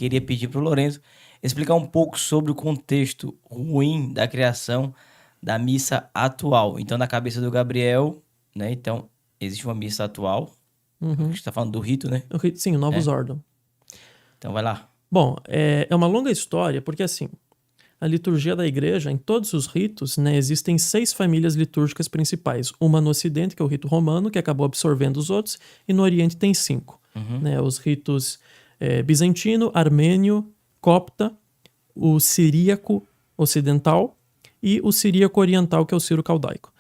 queria pedir para o Lourenço explicar um pouco sobre o contexto ruim da criação da missa atual. Então, na cabeça do Gabriel, né? Então, existe uma missa atual. A gente está falando do rito, né? Sim, o Novus Ordo. Então, vai lá. Bom, é uma longa história, porque assim, a liturgia da igreja, em todos os ritos, né, existem 6 famílias litúrgicas principais. Uma no Ocidente, que é o rito romano, que acabou absorvendo os outros, e no Oriente tem 5. Né, os ritos bizantino, armênio, copta, o siríaco ocidental e o siríaco oriental, que é o sírio-caldaico.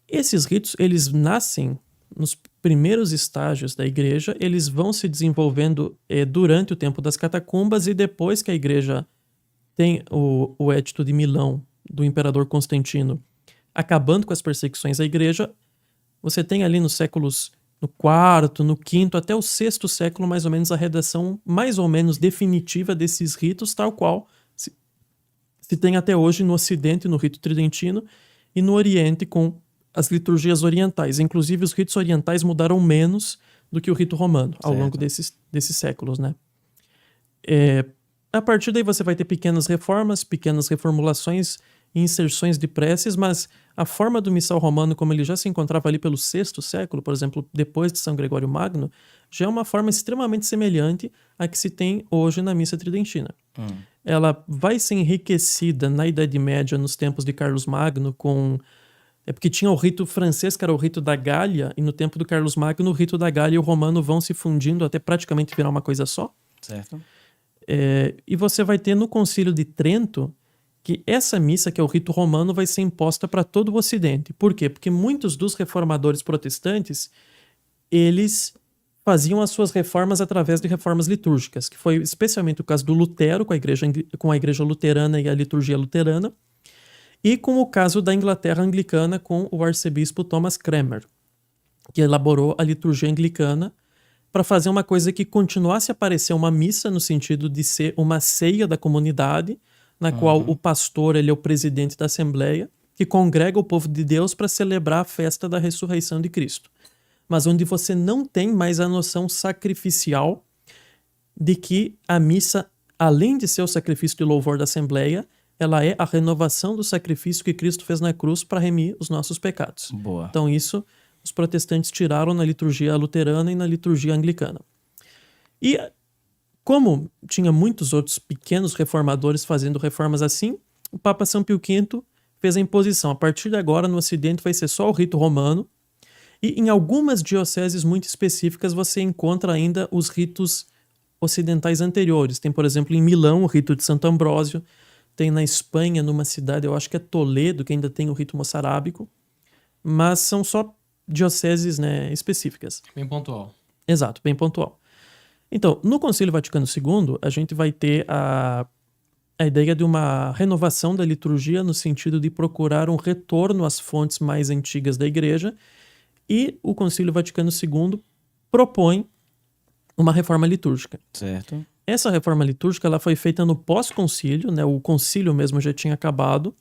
Esses ritos, eles nascem nos primeiros estágios da igreja, eles vão se desenvolvendo durante o tempo das catacumbas, e depois que a igreja tem o Edito de Milão, do imperador Constantino, acabando com as perseguições à igreja, você tem ali nos séculos no quarto, no quinto, até o sexto século, mais ou menos, a redação mais ou menos definitiva desses ritos, tal qual se tem até hoje no Ocidente, no rito tridentino, e no Oriente com as liturgias orientais. Inclusive, os ritos orientais mudaram menos do que o rito romano ao longo desses séculos, né? A partir daí você vai ter pequenas reformas, pequenas reformulações e inserções de preces, mas a forma do missal romano, como ele já se encontrava ali pelo sexto século, por exemplo, depois de São Gregório Magno, já é uma forma extremamente semelhante à que se tem hoje na missa tridentina. Ela vai ser enriquecida na Idade Média, nos tempos de Carlos Magno, porque tinha o rito francês, que era o rito da Gália, e no tempo do Carlos Magno, o rito da Gália e o romano vão se fundindo até praticamente virar uma coisa só. Certo. E você vai ter no Concílio de Trento que essa missa, que é o rito romano, vai ser imposta para todo o Ocidente. Por quê? Porque muitos dos reformadores protestantes, eles faziam as suas reformas através de reformas litúrgicas, que foi especialmente o caso do Lutero, com a igreja luterana e a liturgia luterana, e com o caso da Inglaterra anglicana, com o arcebispo Thomas Cranmer, que elaborou a liturgia anglicana para fazer uma coisa que continuasse a parecer uma missa, no sentido de ser uma ceia da comunidade, na qual o pastor ele é o presidente da Assembleia, que congrega o povo de Deus para celebrar a festa da ressurreição de Cristo. Mas onde você não tem mais a noção sacrificial de que a missa, além de ser o sacrifício de louvor da Assembleia, ela é a renovação do sacrifício que Cristo fez na cruz para remir os nossos pecados. Boa. Então isso os protestantes tiraram na liturgia luterana e na liturgia anglicana. E como tinha muitos outros pequenos reformadores fazendo reformas assim, o Papa São Pio V fez a imposição. A partir de agora, no Ocidente, vai ser só o rito romano, e em algumas dioceses muito específicas você encontra ainda os ritos ocidentais anteriores. Tem, por exemplo, em Milão, o rito de Santo Ambrósio. Tem na Espanha, numa cidade, eu acho que é Toledo, que ainda tem o rito moçarábico. Mas são só dioceses, né, específicas. Bem pontual. Exato, bem pontual. Então, no Concílio Vaticano II, a gente vai ter a ideia de uma renovação da liturgia no sentido de procurar um retorno às fontes mais antigas da Igreja, e o Concílio Vaticano II propõe uma reforma litúrgica. Certo. Essa reforma litúrgica ela foi feita no pós-concílio, né? O concílio mesmo já tinha acabado,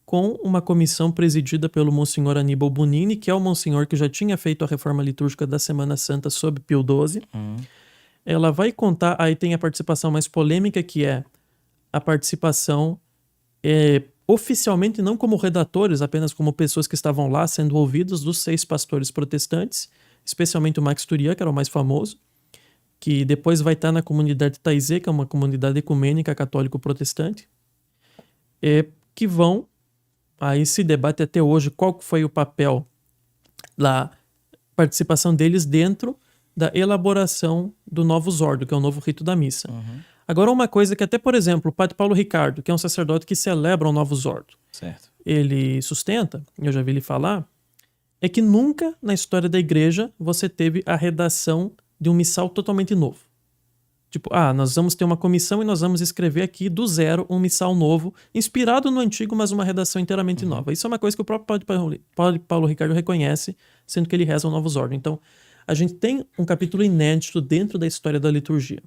com uma comissão presidida pelo Monsenhor Aníbal Bonini, que é o monsenhor que já tinha feito a reforma litúrgica da Semana Santa sob Pio XII. Ela vai contar, aí tem a participação mais polêmica, que é a participação oficialmente não como redatores, apenas como pessoas que estavam lá sendo ouvidos, dos 6 pastores protestantes, especialmente o Max Turia, que era o mais famoso, que depois vai estar na comunidade Taizé, que é uma comunidade ecumênica católico-protestante, que vão, aí se debate até hoje qual foi o papel da participação deles dentro da elaboração do Novus Ordo, que é o novo rito da missa. Agora, uma coisa que até, por exemplo, o padre Paulo Ricardo, que é um sacerdote que celebra o Novus Ordo, Certo. ele sustenta, eu já vi ele falar, é que nunca na história da igreja você teve a redação de um missal totalmente novo. Tipo, nós vamos ter uma comissão e nós vamos escrever aqui do zero um missal novo, inspirado no antigo, mas uma redação inteiramente nova. Isso é uma coisa que o próprio padre Paulo Ricardo reconhece, sendo que ele reza o Novus Ordo. Então, a gente tem um capítulo inédito dentro da história da liturgia.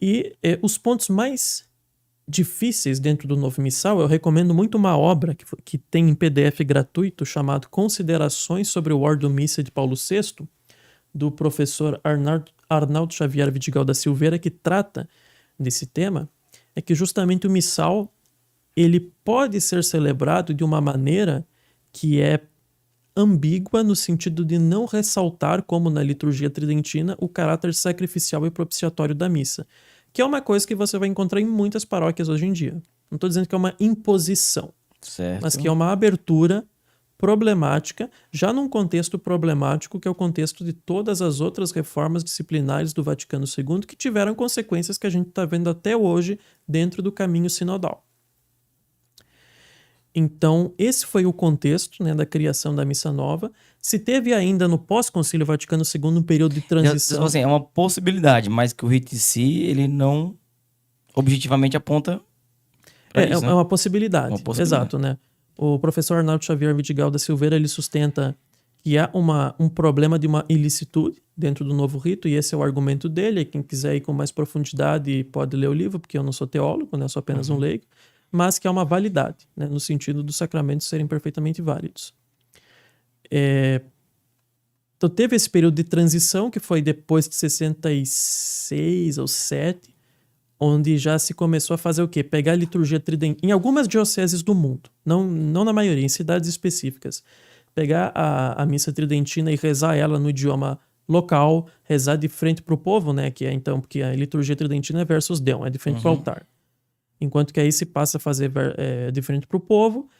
E os pontos mais difíceis dentro do novo missal, eu recomendo muito uma obra que tem em PDF gratuito, chamado Considerações sobre o Ordo Missa de Paulo VI, do professor Arnaldo Xavier Vidigal da Silveira, que trata desse tema, é que justamente o missal ele pode ser celebrado de uma maneira que é ambígua no sentido de não ressaltar, como na liturgia tridentina, o caráter sacrificial e propiciatório da missa, que é uma coisa que você vai encontrar em muitas paróquias hoje em dia. Não estou dizendo que é uma imposição, Certo. mas que é uma abertura problemática, já num contexto problemático, que é o contexto de todas as outras reformas disciplinares do Vaticano II, que tiveram consequências que a gente está vendo até hoje dentro do caminho sinodal. Então, esse foi o contexto, né, da criação da Missa Nova. Se teve ainda no pós-Concílio Vaticano II um período de transição. Assim, é uma possibilidade, mas que o rito em si, ele não objetivamente aponta para isso, né? É uma possibilidade. Uma possibilidade. Exato, né? O professor Arnaldo Xavier Vidigal da Silveira, ele sustenta que há um problema de uma ilicitude dentro do novo rito, e esse é o argumento dele. Quem quiser ir com mais profundidade pode ler o livro, porque eu não sou teólogo, né? Eu sou apenas um leigo, mas que há uma validade, né? No sentido dos sacramentos serem perfeitamente válidos. Então teve esse período de transição, que foi depois de 66 ou 7, onde já se começou a fazer o quê? Pegar a liturgia tridentina, em algumas dioceses do mundo, não na maioria, em cidades específicas, pegar a missa tridentina e rezar ela no idioma local, rezar de frente para o povo, né? Que é então, porque a liturgia tridentina é versus Deum, é de frente para o altar. Enquanto que aí se passa a fazer de frente para o povo,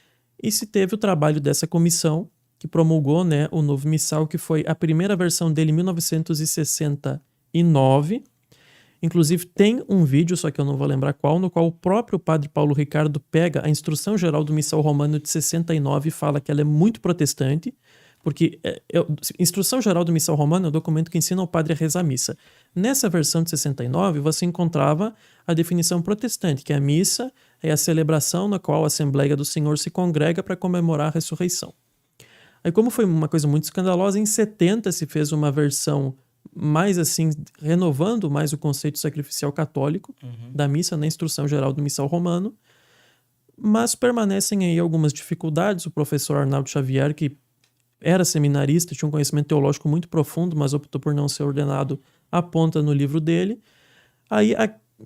e se teve o trabalho dessa comissão que promulgou, né, o novo missal, que foi a primeira versão dele em 1969. Inclusive tem um vídeo, só que eu não vou lembrar qual, no qual o próprio padre Paulo Ricardo pega a instrução geral do missal romano de 69 e fala que ela é muito protestante, porque instrução geral do missal romano é o documento que ensina o padre a rezar a missa. Nessa versão de 69 você encontrava a definição protestante, que a missa é a celebração na qual a Assembleia do Senhor se congrega para comemorar a ressurreição. Aí, como foi uma coisa muito escandalosa, em 70 se fez uma versão mais assim, renovando mais o conceito sacrificial católico da missa na instrução geral do missal romano, mas permanecem aí algumas dificuldades. O professor Arnaldo Xavier, que era seminarista, tinha um conhecimento teológico muito profundo, mas optou por não ser ordenado, aponta no livro dele.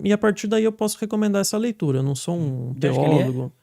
E a partir daí eu posso recomendar essa leitura. Eu não sou um teólogo.